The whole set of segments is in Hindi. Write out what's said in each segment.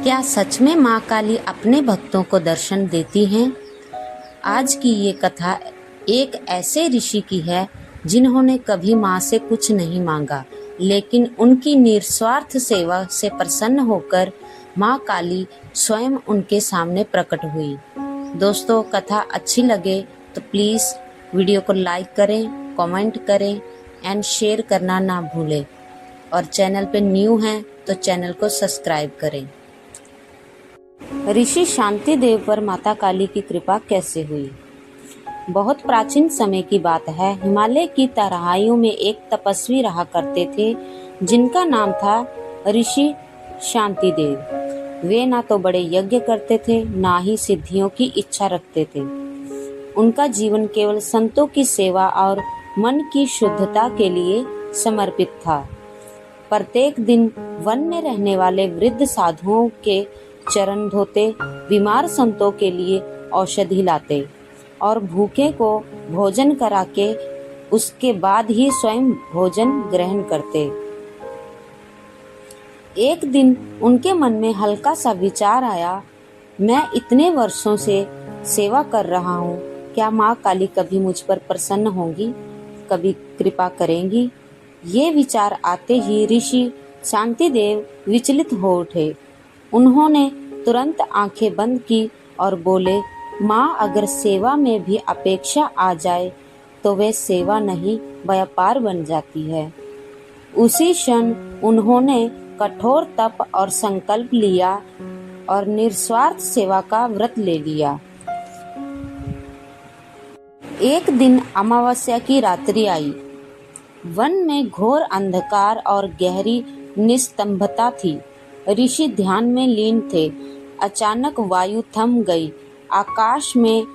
क्या सच में माँ काली अपने भक्तों को दर्शन देती हैं? आज की ये कथा एक ऐसे ऋषि की है जिन्होंने कभी माँ से कुछ नहीं मांगा, लेकिन उनकी निस्वार्थ सेवा से प्रसन्न होकर माँ काली स्वयं उनके सामने प्रकट हुई। दोस्तों, कथा अच्छी लगे तो प्लीज़ वीडियो को लाइक करें, कमेंट करें एंड शेयर करना ना भूलें। और चैनल पे न्यू हैं तो चैनल को सब्सक्राइब करें। ऋषि शांति देव पर माता काली की कृपा कैसे हुई? बहुत प्राचीन समय की बात है। हिमालय की तराइयों में एक तपस्वी रहा करते थे जिनका नाम था ऋषि शांति देव। वे ना तो बड़े यज्ञ करते थे, ना ही सिद्धियों की इच्छा रखते थे। उनका जीवन केवल संतों की सेवा और मन की शुद्धता के लिए समर्पित था। प्रत्येक दिन वन में रहने वाले वृद्ध साधुओं के चरण धोते, बीमार संतों के लिए औषधि लाते और भूखे को भोजन करा के उसके बाद ही स्वयं भोजन ग्रहण करते। एक दिन उनके मन में हल्का सा विचार आया, मैं इतने वर्षों से सेवा कर रहा हूँ, क्या माँ काली कभी मुझ पर प्रसन्न होंगी, कभी कृपा करेंगी? ये विचार आते ही ऋषि शांति देव विचलित हो उठे। उन्होंने तुरंत आंखें बंद की और बोले, माँ, अगर सेवा में भी अपेक्षा आ जाए तो वे सेवा नहीं व्यापार बन जाती है। उसी क्षण उन्होंने कठोर तप और संकल्प लिया और निस्वार्थ सेवा का व्रत ले लिया। एक दिन अमावस्या की रात्रि आई। वन में घोर अंधकार और गहरी निस्तंभता थी। ऋषि ध्यान में लीन थे। अचानक वायु थम गई। आकाश में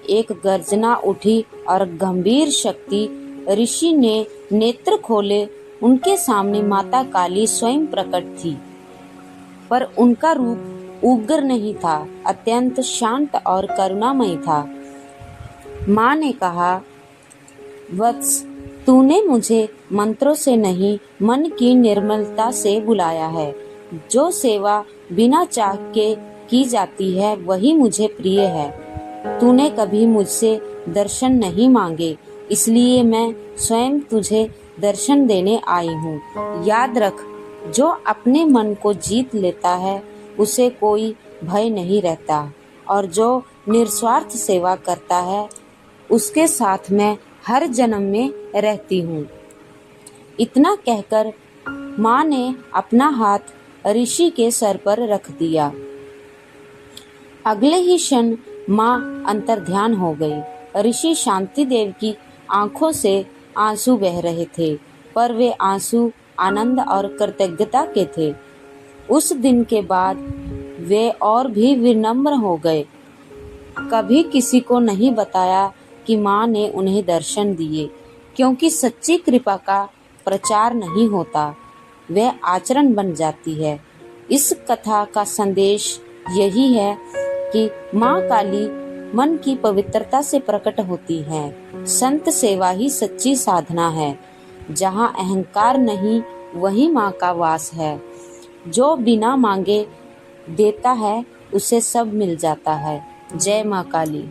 एक गर्जना उठी और गंभीर शक्ति। ऋषि ने नेत्र खोले। उनके सामने माता काली स्वयं प्रकट थी, पर उनका रूप उग्र नहीं था, अत्यंत शांत और करुणामयी था। माँ ने कहा, वत्स, तूने मुझे मंत्रों से नहीं, मन की निर्मलता से बुलाया है। जो सेवा बिना चाह के की जाती है वही मुझे प्रिय है। तूने कभी मुझसे दर्शन नहीं मांगे, इसलिए मैं स्वयं तुझे दर्शन देने आई हूँ। याद रख, जो अपने मन को जीत लेता है उसे कोई भय नहीं रहता, और जो निस्वार्थ सेवा करता है उसके साथ मैं हर जन्म में रहती हूँ। इतना कहकर माँ ने अपना हाथ ऋषि के सर पर रख दिया। अगले ही क्षण माँ अंतर्ध्यान हो गई। ऋषि शांति देव की आंखों से आंसू बह रहे थे, पर वे आंसू आनंद और कृतज्ञता के थे। उस दिन के बाद वे और भी विनम्र हो गए। कभी किसी को नहीं बताया कि माँ ने उन्हें दर्शन दिए, क्योंकि सच्ची कृपा का प्रचार नहीं होता, वह आचरण बन जाती है। इस कथा का संदेश यही है कि माँ काली मन की पवित्रता से प्रकट होती है। संत सेवा ही सच्ची साधना है। जहाँ अहंकार नहीं, वही माँ का वास है। जो बिना मांगे देता है उसे सब मिल जाता है। जय माँ काली।